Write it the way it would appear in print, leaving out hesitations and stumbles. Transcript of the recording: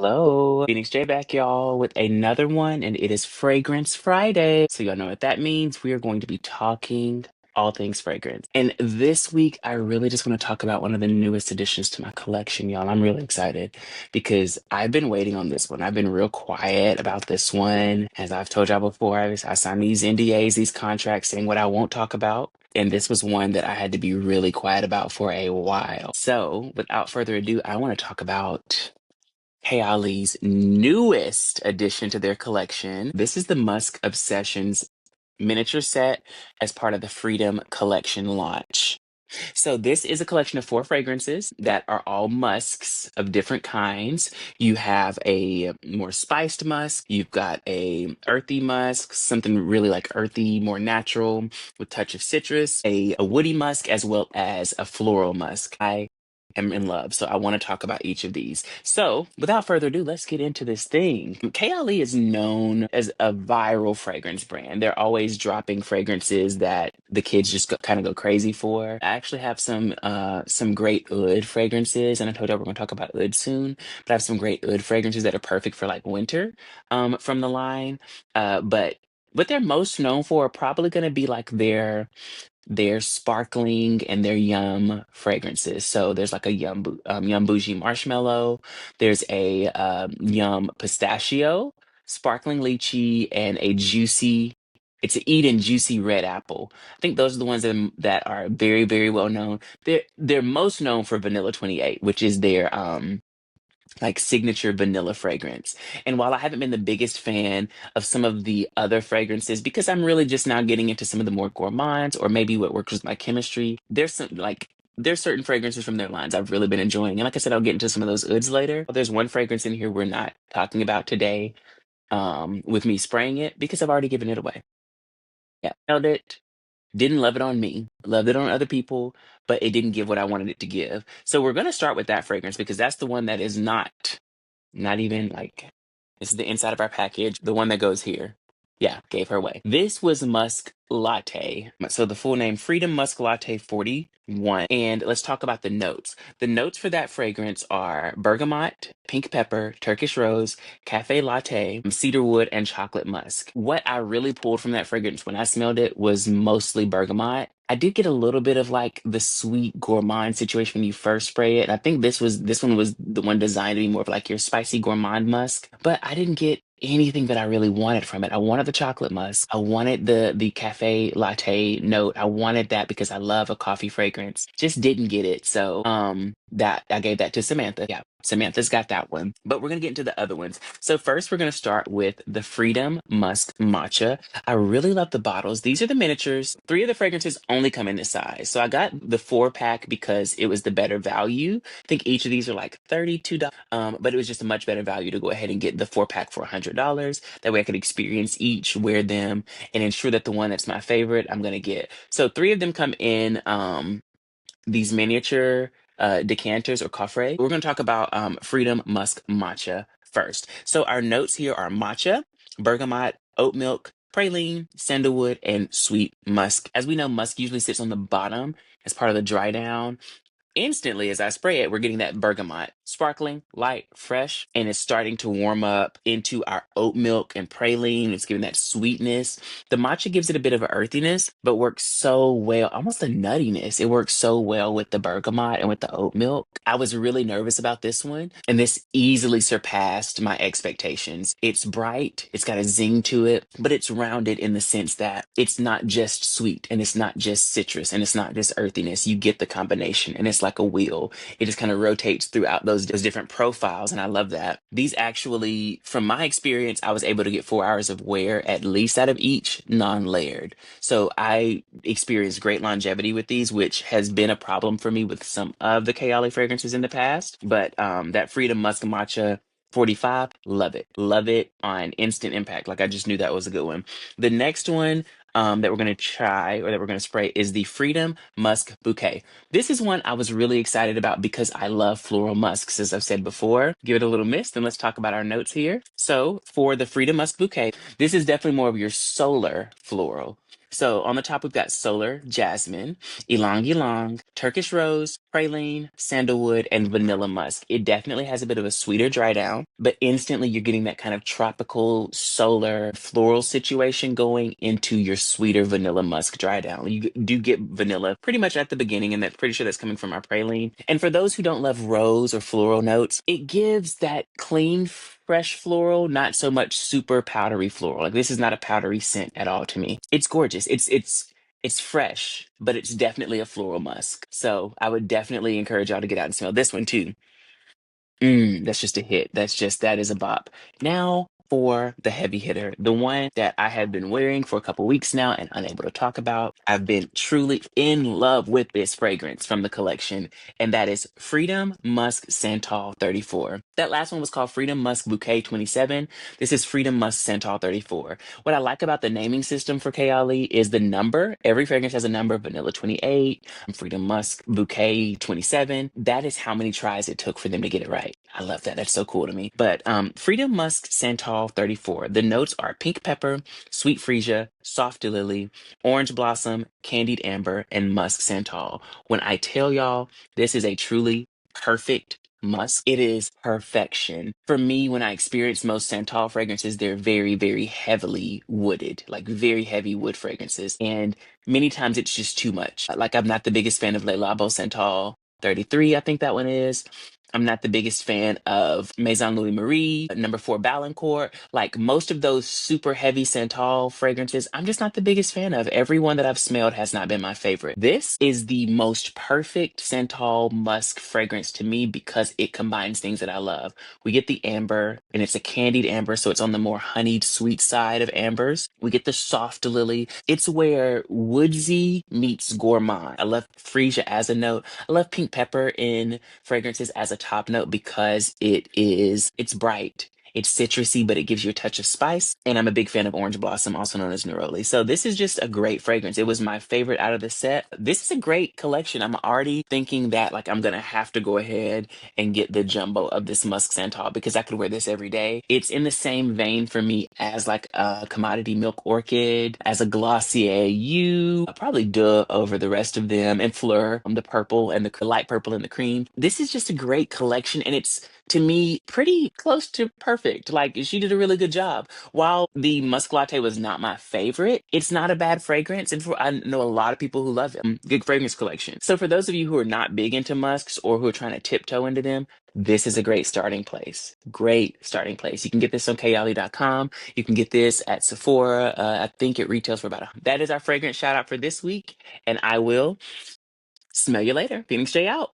Hello, Phoenix J back, y'all, with another one, and it is Fragrance Friday. So, y'all know what that means. We are going to be talking all things fragrance. And this week, I really just want to talk about one of the newest additions to my collection, y'all. I'm really excited because I've been waiting on this one. I've been real quiet about this one. As I've told y'all before, I signed these NDAs, these contracts saying what I won't talk about. And this was one that I had to be really quiet about for a while. So, without further ado, I want to talk about Kayali's newest addition to their collection. This is the Musk Obsessions miniature set as part of the Freedom Collection launch. So this is a collection of four fragrances that are all musks of different kinds. You have a more spiced musk, you've got a earthy musk, something really like earthy, more natural with touch of citrus, a woody musk, as well as a floral musk. I am in love, so I want to talk about each of these. So without further ado, let's get into this thing. Kayali is known as a viral fragrance brand. They're always dropping fragrances that the kids just kind of go crazy for. I actually have some great oud fragrances, and I told you we're going to talk about oud soon. But I have some great oud fragrances that are perfect for like winter, from the line. But what they're most known for are probably going to be like their sparkling and their yum fragrances. So there's like a yum bougie marshmallow. There's a yum pistachio, sparkling lychee, and a juicy. It's an Eden juicy red apple. I think those are the ones that are very, very well known. They're most known for Vanilla 28, which is their like signature vanilla fragrance. And while I haven't been the biggest fan of some of the other fragrances, because I'm really just now getting into some of the more gourmands or maybe what works with my chemistry, there's certain fragrances from their lines I've really been enjoying. And like I said, I'll get into some of those ouds later. There's one fragrance in here we're not talking about today, with me spraying it because I've already given it away. Yeah, smelled it. Didn't love it on me, loved it on other people, but it didn't give what I wanted it to give. So we're going to start with that fragrance because that's the one that is not even like, this is the inside of our package, the one that goes here. Yeah, gave her away. This was Musk Latte. So the full name, Freedom Musk Latte 41. And let's talk about the notes. The notes for that fragrance are bergamot, pink pepper, Turkish rose, cafe latte, cedarwood, and chocolate musk. What I really pulled from that fragrance when I smelled it was mostly bergamot. I did get a little bit of like the sweet gourmand situation when you first spray it. And I think this one was the one designed to be more of like your spicy gourmand musk, but I didn't get anything that I really wanted from it. I wanted the chocolate musk. I wanted the cafe latte note. I wanted that because I love a coffee fragrance. Just didn't get it. So that I gave that to Samantha. Yeah. Samantha's got that one. But we're gonna get into the other ones. So first we're gonna start with the Freedom Musk Matcha. I really love the bottles. These are the miniatures. Three of the fragrances only come in this size. So I got the 4-pack because it was the better value. I think each of these are like $32. But it was just a much better value to go ahead and get the 4-pack for $100. That way I could experience each, wear them, and ensure that the one that's my favorite I'm gonna get. So three of them come in these miniature decanters or coffret. We're going to talk about Freedom Musk Matcha first. So our notes here are matcha, bergamot, oat milk, praline, sandalwood, and sweet musk. As we know, musk usually sits on the bottom as part of the dry down. Instantly, as I spray it, we're getting that bergamot, sparkling, light, fresh, and it's starting to warm up into our oat milk and praline. It's giving that sweetness. The matcha gives it a bit of an earthiness, but works so well, almost a nuttiness. It works so well with the bergamot and with the oat milk. I was really nervous about this one, and this easily surpassed my expectations. It's bright, it's got a zing to it, but it's rounded in the sense that it's not just sweet, and it's not just citrus, and it's not just earthiness. You get the combination, and it's like a wheel. It just kind of rotates throughout those different profiles, and I love that. These actually, from my experience, I was able to get 4 hours of wear at least out of each non-layered. So I experienced great longevity with these, which has been a problem for me with some of the Kayali fragrances in the past. But that Freedom Musk Matcha 45, love it. Love it on instant impact. Like I just knew that was a good one. The next one that we're going to try or that we're going to spray is the Freedom Musk Bouquet. This is one I was really excited about because I love floral musks, as I've said before. Give it a little mist and let's talk about our notes here. So for the Freedom Musk Bouquet, this is definitely more of your solar floral. So on the top, we've got solar, jasmine, ylang ylang, Turkish rose, praline, sandalwood, and vanilla musk. It definitely has a bit of a sweeter dry down, but instantly you're getting that kind of tropical, solar, floral situation going into your sweeter vanilla musk dry down. You do get vanilla pretty much at the beginning, and that's pretty sure that's coming from our praline. And for those who don't love rose or floral notes, it gives that clean, fresh floral, not so much super powdery floral. Like this is not a powdery scent at all to me. It's gorgeous. It's fresh, but it's definitely a floral musk. So I would definitely encourage y'all to get out and smell this one too. That's just a hit. That is a bop. Now for the heavy hitter, the one that I have been wearing for a couple weeks now and unable to talk about. I've been truly in love with this fragrance from the collection, and that is Freedom Musk Santal 34. That last one was called Freedom Musk Bouquet 27. This is Freedom Musk Santal 34. What I like about the naming system for Kayali is the number. Every fragrance has a number, vanilla 28, Freedom Musk Bouquet 27. That is how many tries it took for them to get it right. I love that. That's so cool to me. But Freedom Musk Santal 34. The notes are pink pepper, sweet freesia, soft lily, orange blossom, candied amber, and musk santal. When I tell y'all, this is a truly perfect musk. It is perfection. For me, when I experience most Santal fragrances, they're very, very heavily wooded, like very heavy wood fragrances. And many times it's just too much. Like I'm not the biggest fan of Le Labo Santal 33, I think that one is. I'm not the biggest fan of Maison Louis Marie, number 4 Ballancourt. Like most of those super heavy Santal fragrances, I'm just not the biggest fan of. Every one that I've smelled has not been my favorite. This is the most perfect Santal musk fragrance to me because it combines things that I love. We get the amber, and it's a candied amber, so it's on the more honeyed, sweet side of ambers. We get the soft lily. It's where woodsy meets gourmand. I love freesia as a note. I love pink pepper in fragrances as a top note because it's bright. It's citrusy, but it gives you a touch of spice. And I'm a big fan of orange blossom, also known as neroli. So this is just a great fragrance. It was my favorite out of the set. This is a great collection. I'm already thinking that like I'm gonna have to go ahead and get the jumbo of this musk santal because I could wear this every day. It's in the same vein for me as like a commodity milk orchid, as a Glossier You, probably Dove over the rest of them, and Fleur, the purple and the light purple and the cream. This is just a great collection, and it's to me pretty close to perfect. Like she did a really good job. While the musk latte was not my favorite, it's not a bad fragrance, and I know a lot of people who love it. Good fragrance collection. So for those of you who are not big into musks or who are trying to tiptoe into them, this is a great starting place. Great starting place. You can get this on Kayali.com. You can get this at Sephora. I think it retails for about that is our fragrance shout out for this week. And I will smell you later. Phoenix J out.